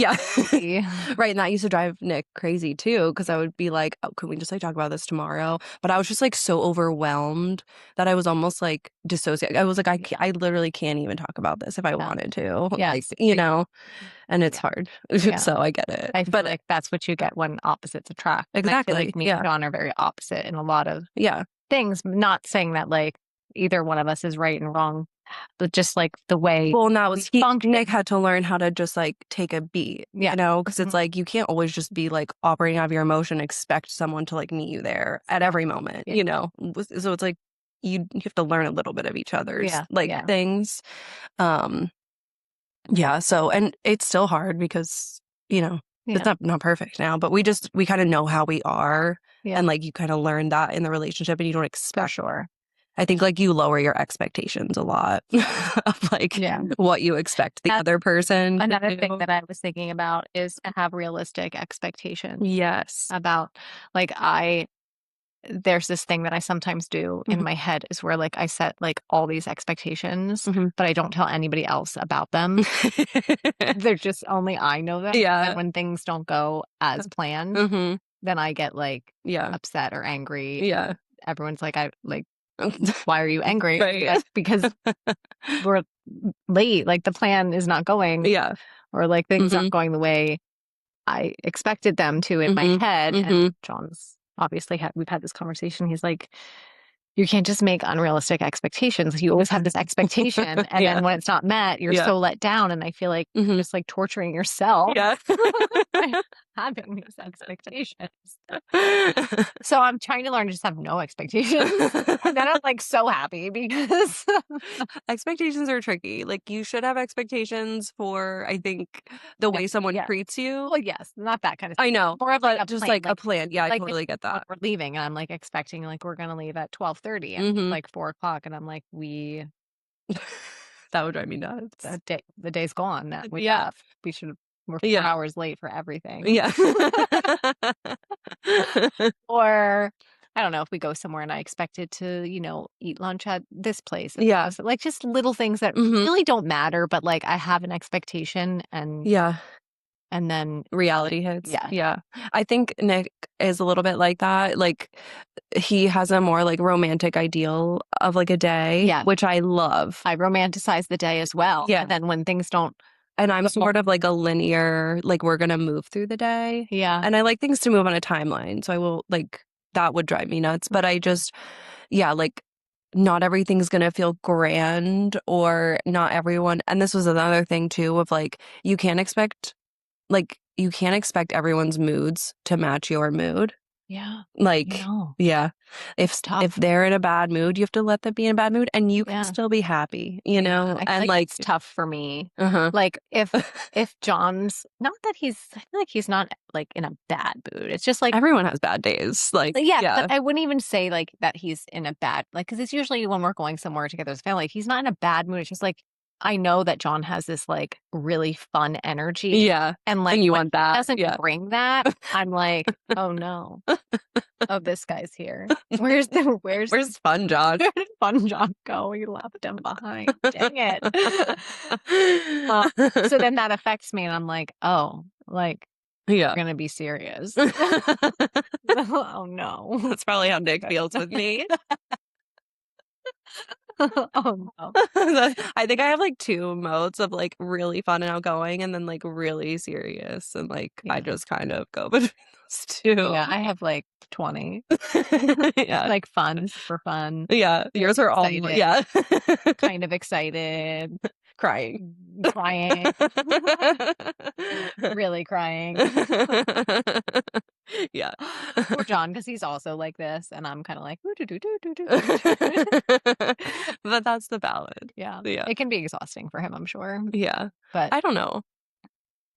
Right. And that used to drive Nick crazy too, because I would be like, oh, could we just like talk about this tomorrow? But I was just like so overwhelmed that I was almost like dissociated. I was like, I literally can't even talk about this if I wanted to. Like, you know, and it's hard. So I get it. I feel like that's what you get when opposites attract. Exactly. I feel like me and John are very opposite in a lot of things. Not saying that like either one of us is right and wrong, but just like the way. Well, and that was Nick had to learn how to just like take a beat, you know, because it's like you can't always just be like operating out of your emotion, expect someone to like meet you there at every moment, you know. So it's like you have to learn a little bit of each other's Yeah. like Yeah. things. Um, yeah, so and it's still hard because, you know, it's Yeah. not perfect now, but we kind of know how we are, Yeah. and like you kind of learn that in the relationship and you don't For expect. sure. I think like you lower your expectations a lot of like Yeah. what you expect the That's other person to another thing do. that I was thinking about is to have realistic expectations Yes. about like there's this thing that I sometimes do in Mhm. my head is where like I set like all these expectations, Mhm. but I don't tell anybody else about them. They're just only I know them. And Yeah. when things don't go as planned, Mhm. then I get like Yeah. upset or angry. Yeah. Everyone's like, I like, why are you angry? Right. Because we're late. Like the plan is not going, Yeah. or like things aren't Mhm. going the way I expected them to in my Mhm. head. And Mhm. John's obviously we've had this conversation. He's like, you can't just make unrealistic expectations. You always have this expectation. And Yeah. then when it's not met, you're Yeah. so let down. And I feel like you're Mhm. just like torturing yourself Yeah. by having these expectations. So I'm trying to learn to just have no expectations. And then I'm like so happy because Expectations are tricky. Like you should have expectations for, I think, the way someone yeah. treats you. Well, yes, not that kind of I stuff. know, More of like but a just plan. like a plan. Yeah, I Like if totally get when that. we're leaving and I'm like expecting like we're gonna leave at 12:30 and it's Mhm. like 4 o'clock and I'm like, That would drive me nuts. the day's gone that we Yeah. left. We're four Yeah. hours late for everything. Yeah. Or I don't know if we go somewhere and I expected to, eat lunch at this place. Yeah. So, like just little things that Mhm. really don't matter, but like I have an expectation Yeah. and then Reality hits. yeah. Yeah. I think Nick is a little bit like that. Like he has a more like romantic ideal of like a day, Yeah. which I love. I romanticize the day as well. Yeah. And then when things don't And I'm sort of like a linear, like we're gonna move through the day. yeah. And I like things to move on a timeline. So I will like that would drive me nuts. But I just, yeah, like not everything's gonna feel grand or not everyone. And this was another thing too of like you can't expect everyone's moods to match your mood. Yeah. I Like, know. yeah. It's If tough. they're in a bad mood, you have to let them be in a bad mood and you can Yeah. still be happy, you Yeah. know? I feel And like like it's tough for me. uh-huh. Like if John's not that I feel like he's not like in a bad mood. It's just like Everyone has bad days. Like, yeah, but yeah. I wouldn't even say like that he's in a bad like because it's usually when we're going somewhere together as a family, like, he's not in a bad mood. It's just like I know that John has this like really fun energy. Yeah. And like And you when want he that. doesn't Yeah. bring that, I'm like, oh no. Oh, this guy's here. Where's Where's fun, John? where did Fun John go? We left him behind. Dang it. So then that affects me and I'm like, oh, like Yeah. we're gonna be serious. That's Oh no. probably how Nick feels with me. Oh no. I think I have like two modes of like really fun and outgoing and then like really serious. And like I Yeah. just kind of go between those two. Yeah, I have like 20. Yeah. Like fun, super fun, Yeah. really Yours are all, excited, yeah. kind of excited, Crying. crying, really crying. Yeah. Poor John, because he's also like this, and I'm kind of like, But that's the balance. yeah. Yeah. It can be exhausting for him, I'm sure. Yeah. But I don't know.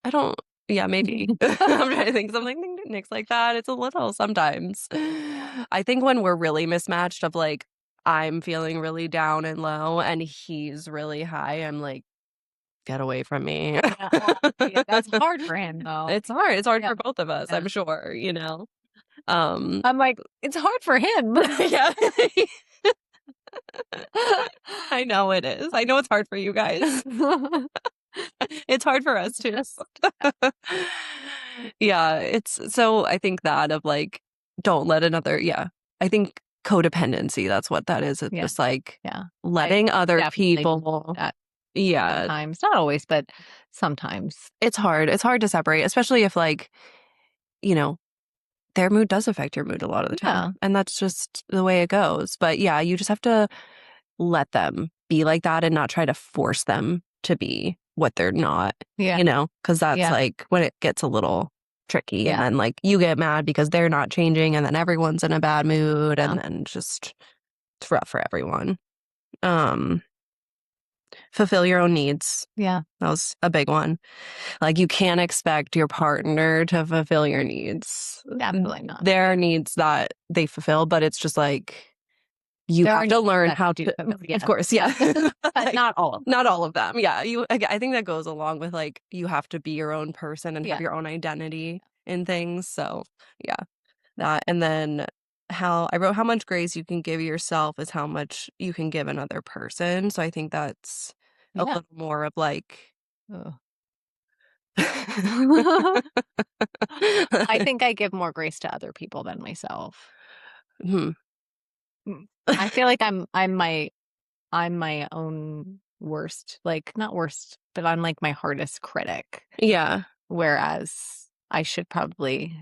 I don't, yeah, maybe. I'm trying to think something Nick's like that. It's a little sometimes. I think when we're really mismatched of like, I'm feeling really down and low and he's really high, I'm like, get away from me. yeah, well, yeah, that's hard for him though. It's hard. It's hard Yeah. for both of us, Yeah. I'm sure, you know. Um I'm like, it's hard for him. yeah. I know it is. I know it's hard for you guys. It's hard for us too. Just Yeah, it's so I think that of like don't let another I think codependency, that's what that is. It's yeah, just like yeah. letting other Definitely people at yeah, times, not always, but sometimes. it's hard. It's hard to separate, especially if like, you know, their mood does affect your mood a lot of the Yeah, time. And that's just the way it goes. But yeah, you just have to let them be like that and not try to force them to be what they're not, yeah, you know, because that's yeah, like when it gets a little tricky and yeah. then like you get mad because they're not changing and then everyone's in a bad mood Yeah. and then just It's rough for everyone. Um, fulfill your own needs. Yeah, That was a big one. Like, you can't expect your partner to fulfill your needs. absolutely not. There are needs that they fulfill, but it's just like you There have are to needs learn that how do to, fulfill, of yes, course, yeah. but Like, not all of them. not all of them. Yeah. I think that goes along with like you have to be your own person and have Yeah, your own identity in things. So, yeah, that. And then how I wrote how much grace you can give yourself is how much you can give another person. So I think that's a yeah. little more of like, Ugh. hmm. I think I give more grace to other people than myself. Mm. I feel like I'm my own worst, like not worst, but I'm like my hardest critic. Yeah. Whereas I should probably,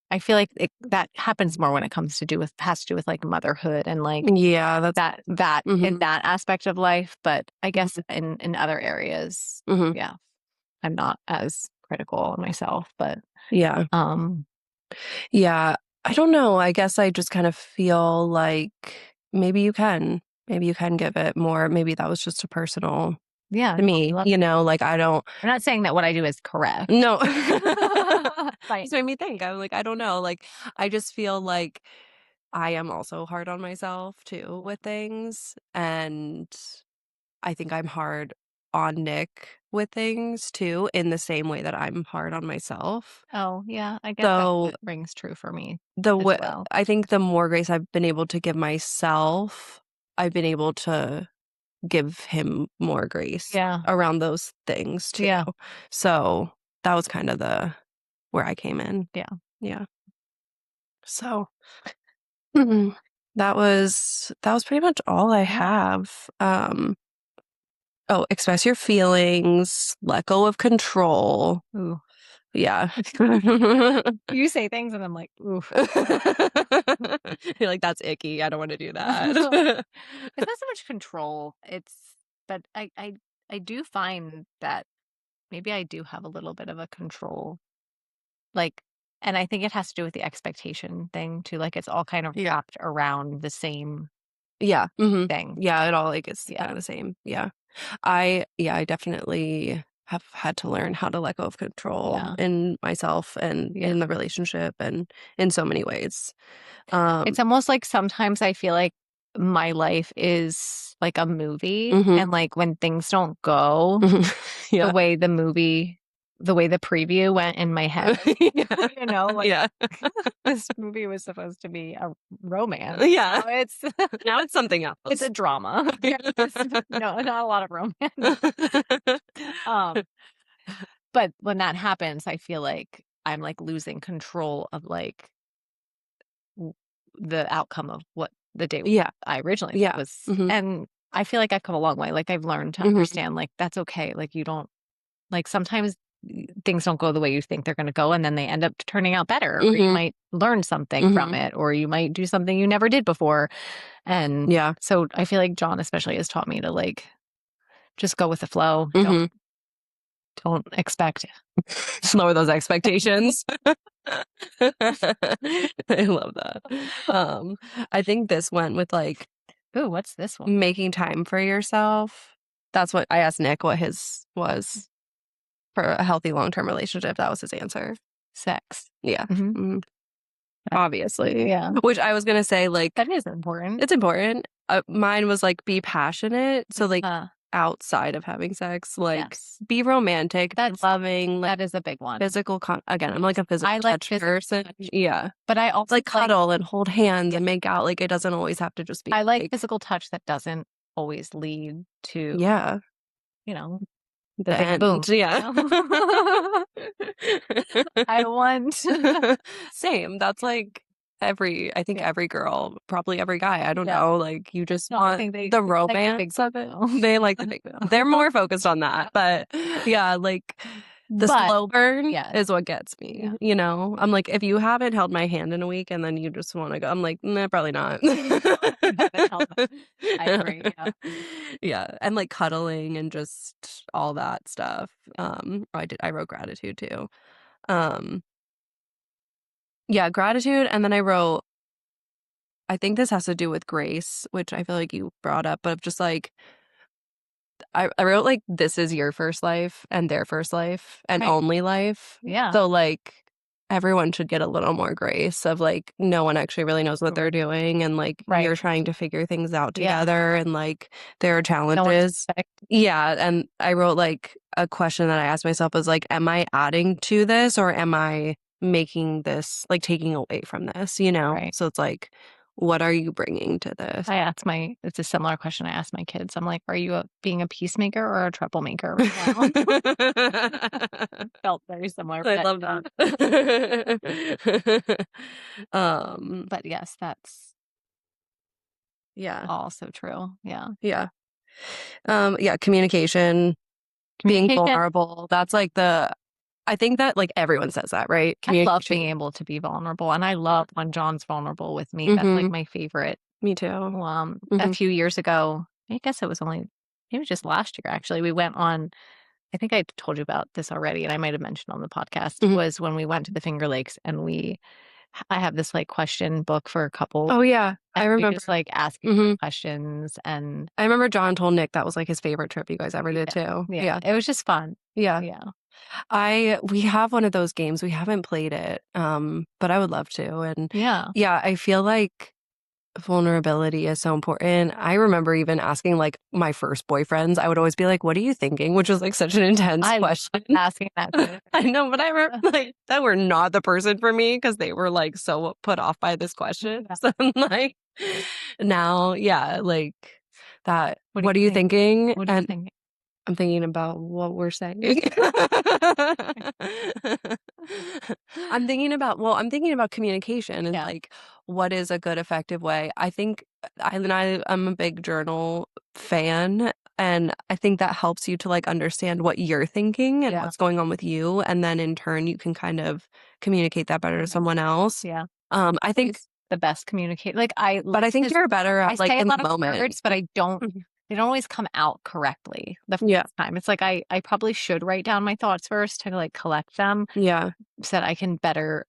I feel like that happens more when it comes to do with has to do with like motherhood and like Yeah, that's that in mhm, that aspect of life. But I guess mhm, in other areas, mhm. yeah, I'm not as critical of myself. But Yeah. um, Yeah. I don't know. I guess I just kind of feel like maybe you can. Maybe you can give it more. Maybe that was just a personal yeah, to no, I me, love. like I don't I'm not saying that what I do is correct. no. But Just made me think. I'm like, I don't know. Like, I just feel like I am also hard on myself too with things. And I think I'm hard on Nick with things too, in the same way that I'm hard on myself. oh yeah, I guess that So rings true for me the as way well. I think the more grace I've been able to give myself, I've been able to give him more grace Yeah, around those things too. yeah, So that was kind of the where I came in. yeah. Yeah. So mhm, that was pretty much all I Yeah. have. Oh, express your feelings, let go of control. Ooh. Yeah. You say things and I'm like, oof. You're like, that's icky. I don't want to do It's that. not so much control. It's but I do find that maybe I do have a little bit of a control. Like and I think it has to do with the expectation thing too. Like it's all kind of Yeah. wrapped around the same Yeah. thing. Yeah, it all like is kind Yeah. of the same. Yeah. I definitely have had to learn how to let go of control Yeah. in myself and Yeah. in the relationship and in so many ways. It's almost like sometimes I feel like my life is like a movie Mhm. and like when things don't go Mhm. the Yeah. way the way the preview went in my head, Yeah. you know, like Yeah. this movie was supposed to be a romance. Yeah. Now it's Now it's something it's a else. drama. There's no, not a lot of romance. Um, but when that happens, I feel like I'm like losing control of like w- the outcome of what the day Yeah. I originally thought Yeah. was. Mhm. And I feel like I've come a long way. Like I've learned to Mhm. understand like that's okay. Like you don't like sometimes things don't go the way you think they're going to go and then they end up turning out better or you Mhm. might learn something from Mhm. it or you might do something you never did before. And Yeah. so I feel like John especially has taught me to like just go with the flow. Mhm. Don't expect. Just lower those expectations. I love that. I think this went with like Ooh, what's this one? making time for yourself. That's what I asked Nick what his was for a healthy long-term relationship. That was his answer. Sex. Yeah. Hmm. Mhm. Obviously. Yeah. Which I was gonna say, like, That is important. it's important. Mine was like be passionate. So like Uh, outside of having sex, like yes. be romantic, be That's loving, like that is a big one. physical again, I'm like a physical I like touch physical person. touch, Yeah. but I also Like cuddle and hold hands yeah, and make out. Like it doesn't always have to just be I like like, physical touch that doesn't always lead to, yeah, you know, the the big boom. end. Yeah. You know? I want Same. That's like I think yeah. every girl, probably every guy, I don't Yeah. know, like you just No, I want think the they like the big romance of it. boom. They like the big, they're more focused on that. But yeah, like the But slow burn yes. is what gets Yeah. me, you know? I'm like, if you haven't held my hand in a week and then you just want to go, I'm like, nah, probably not. You haven't held my I agree. Yeah. Yeah. And like cuddling and just all that stuff. I wrote gratitude too. Um, yeah, gratitude. And then I wrote, I think this has to do with grace, which I feel like you brought up, but just like I wrote like this is your first life and their first life and Right. only life. Yeah. So like everyone should get a little more grace of like no one actually really knows what they're doing and like Right. you're trying to figure things out Yeah. together and like there are No one's challenges. perfect. Yeah, and I wrote like a question that I asked myself was like, am I adding to this or am I making this like taking away from this, you know? Right. So it's like, what are you bringing to this? It's a similar question I asked my kids. I'm like, are you being a peacemaker or a troublemaker right now? Felt very similar. I But, love that. but yes, that's Yeah, also true. Yeah. yeah. Yeah, communication, being Communication. vulnerable. That's like I think that like everyone says that, right? I love being Communication. able to be vulnerable. And I love when John's vulnerable with me. That's like Mm-hmm. my favorite. Me too. A Mm-hmm. few years ago, I guess it was only maybe just last year, actually, we went on, I think I told you about this already, and I might have mentioned on the podcast, Mm-hmm. was when we went to the Finger Lakes and I have this like question book for couples, Oh yeah, and I we remember. just like ask Mm-hmm. questions and I remember John told Nick that was like his favorite trip you guys ever did yeah, too. yeah, Yeah. it was just fun. Yeah. Yeah. We have one of those games. We haven't played it. But I would love to. And Yeah. yeah, I feel like vulnerability is so important. I remember even asking like my first boyfriends, I would always be like, what are you thinking? Which was like such an intense I love question. asking that too. I know, but I remember like that were not the person for me because they were like so put off by this question. Yeah. So I'm like now, yeah, like that. What do What you are you think? thinking? What do you And think? I'm thinking about what we're saying. I'm thinking about communication and Yeah. like what is a good effective way. I think I'm a big journal fan and I think that helps you to like understand what you're thinking and Yeah. what's going on with you and then in turn you can kind of communicate that better to someone else. Yeah. I think Always the best communicate. Like but I think you're better I at like say a in the lot of moment. words, but I don't Mhm. they don't always come out correctly the Yeah. first time. It's like I probably should write down my thoughts first to like collect them Yeah. so that I can better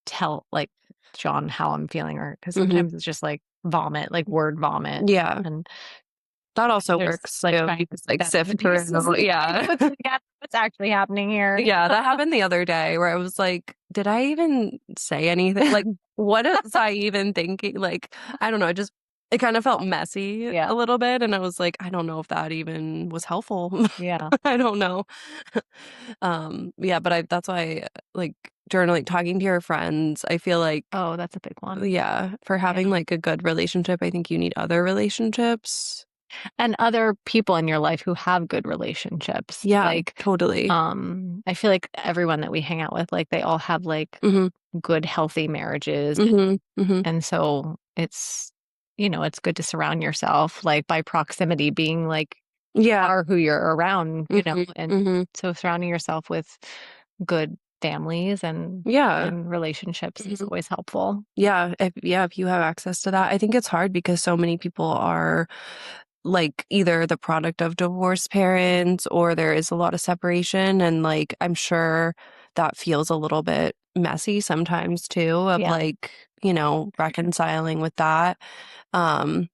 tell like John how I'm feeling or because Hmm. sometimes it's just like vomit, like word vomit. Yeah. And That also there's works like too. trying to Just put like that into sift through. pieces. Yeah. What's actually happening here. Yeah, that happened the other day where I was like, did I even say anything? Like, what was I even thinking? Like, I don't know. It kind of felt messy Yeah. a little bit. And I was like, I don't know if that even was helpful. Yeah. I don't know. Yeah, but that's why, like, journaling, talking to your friends, I feel like, Oh, that's a big one. yeah, for Yeah. having like a good relationship, I think you need other relationships. And other people in your life who have good relationships. Yeah, Like, totally. I feel like everyone that we hang out with, like they all have like Hmm. good, healthy marriages. Hmm. Hmm. And so it's good to surround yourself like by proximity, being like Yeah. are who you're around, Hmm. and Hmm. so surrounding yourself with good families Yeah. and relationships is Mhm. always helpful. If you have access to that. I think it's hard because so many people are like either the product of divorced parents or there is a lot of separation and like I'm sure that feels a little bit messy sometimes too of Yeah, like, reconciling with that. Um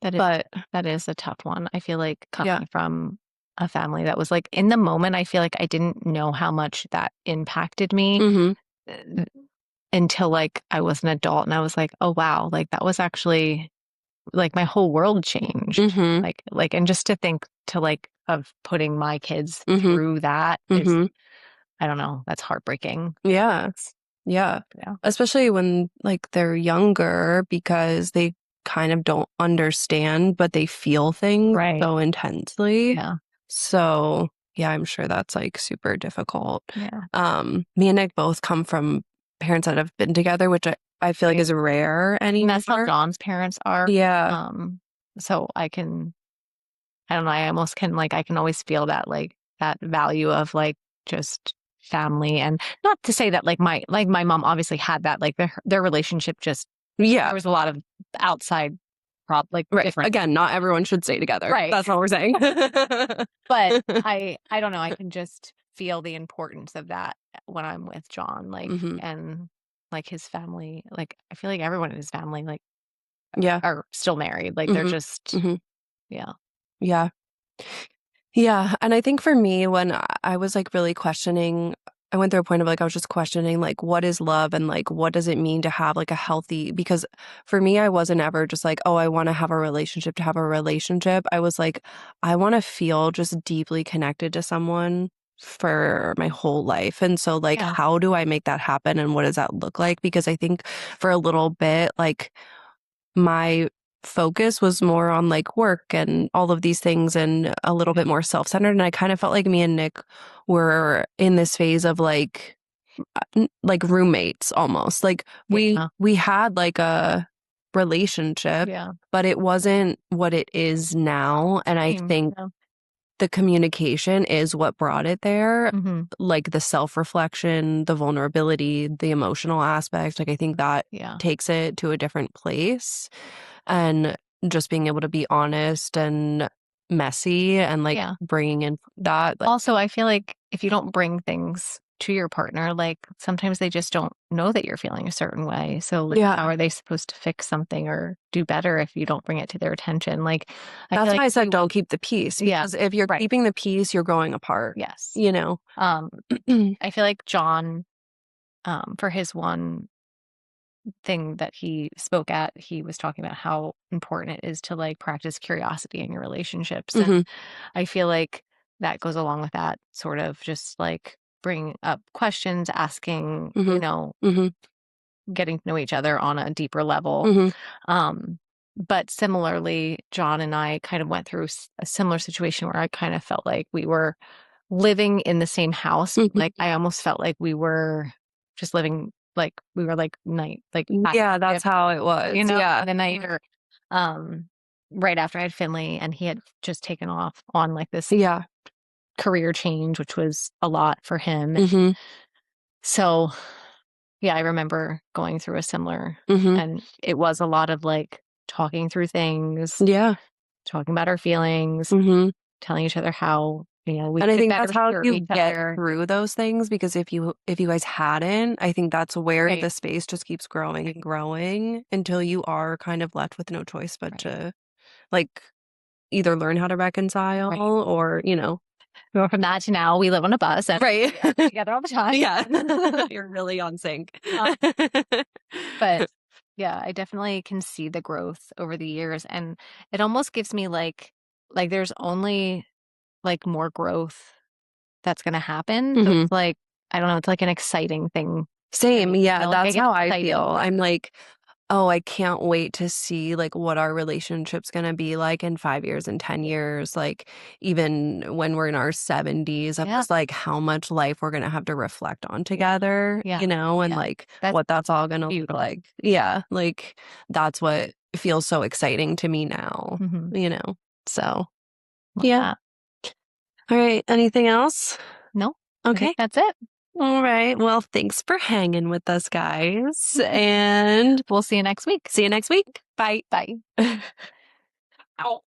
that is but that is a tough one. I feel like yeah. coming from a family that was like in the moment, I feel like I didn't know how much that impacted me Mhm. uh, until like I was an adult and I was like, oh wow, like that was actually like my whole world changed. Mhm. And just to think to like of putting my kids Mhm. through that is, Mhm. I don't know, that's heartbreaking. Yeah. Yeah. Yeah. Especially when like they're younger because they kind of don't understand, but they feel things Right. so intensely. Yeah. So yeah, I'm sure that's like super difficult. Yeah. Me and Nick both come from parents that have been together, which I feel like Right. is rare And that's how anymore. John's parents are. Yeah. So I don't know, I almost can like I can always feel that like that value of like just family, and not to say that like my mom obviously had that like their relationship just Yeah. there was a lot of outside like Right. different. Again, not everyone should stay together. Right. That's all we're saying. But I don't know, I can just feel the importance of that when I'm with John, like, Hmm. and like his family, like I feel like everyone in his family like Yeah. are still married. Like they're Mhm. just Mhm. yeah. Yeah. Yeah, and I think for me, when I was, like, really questioning I went through a point of, like, I was just questioning, like, what is love and, like, what does it mean to have, like, a healthy because for me, I wasn't ever just like, "Oh, I wanna have a relationship to have a relationship." I was like, "I wanna feel just deeply connected to someone for my whole life," and so, like, Yeah. how do I make that happen, and what does that look like? Because I think for a little bit, like, my focus was more on, like, work and all of these things and a little bit more self-centered, and I kind of felt like me and Nick were in this phase of, like, like, roommates almost. Like, Yeah. we had, like, a relationship, Yeah. but it wasn't what it is now, and I Same. think Yeah. the communication is what brought it there, Hmm. like, the self-reflection, the vulnerability, the emotional aspect, like, I think that Yeah. takes it to a different place, and just being able to be honest and messy and, like, Yeah. bringing in that, like Also, I feel like if you don't bring things to your partner, like sometimes they just don't know that you're feeling a certain way. So like how yeah, are they supposed to fix something or do better if you don't bring it to their attention? Like I feel that's like why I if said you don't keep the peace, yeah, because if you're right. keeping the peace, you're growing apart, Yes. you know? Um I feel like John for his one thing that he spoke at, he was talking about how important it is to like practice curiosity in your relationships. And Mhm, I feel like that goes along with that sort of just like bringing up questions, asking, you mhm, know, mhm, getting to know each other on a deeper level. mhm, But similarly, John and I kind of went through a similar situation where I kind of felt like we were living in the same house. Like mhm. I almost felt like we were just living like we were like night like back Yeah, that's how it was, you know, yeah. and then um, right after I had Finley and he had just taken off on like this Yeah, career change, which was a lot for him. mhm, So, yeah, I remember going through a similar, mhm, and it was a lot of like talking through things, yeah, talking about our feelings, mhm. telling each other how, you know, we And I could think better that's how serve you each get other. through those things, because if you guys hadn't, I think that's where Right, the space just keeps growing and growing until you are kind of left with no choice but right, to, like, either learn how to reconcile right. or, you know. Well, from that to now, we live on a bus and Right. we are together all the time. Yeah. You're really on sync. Um, but yeah, I definitely can see the growth over the years, and it almost gives me like there's only like more growth that's gonna happen. So Mhm. it's like I don't know, it's like an exciting thing to Same, me. I yeah, feel like I that's get how I feel. excited. I'm like, "Oh, I can't wait to see, like, what our relationship's gonna be like in 5 years and 10 Yeah. years," like, even when we're in our 70s, I'm Yeah. just like, how much life we're gonna have to reflect on Yeah. together, Yeah. you know, and, Yeah. like, That's what that's all gonna look beautiful. like. Yeah, like, that's what feels so exciting to me now, Mhm. you know? So, Love yeah. that. Alright, anything else? No, I think Okay. that's it. Alright, well, thanks for hanging with us, guys, and We'll see you next week. see you next week. Bye. Bye. Ow.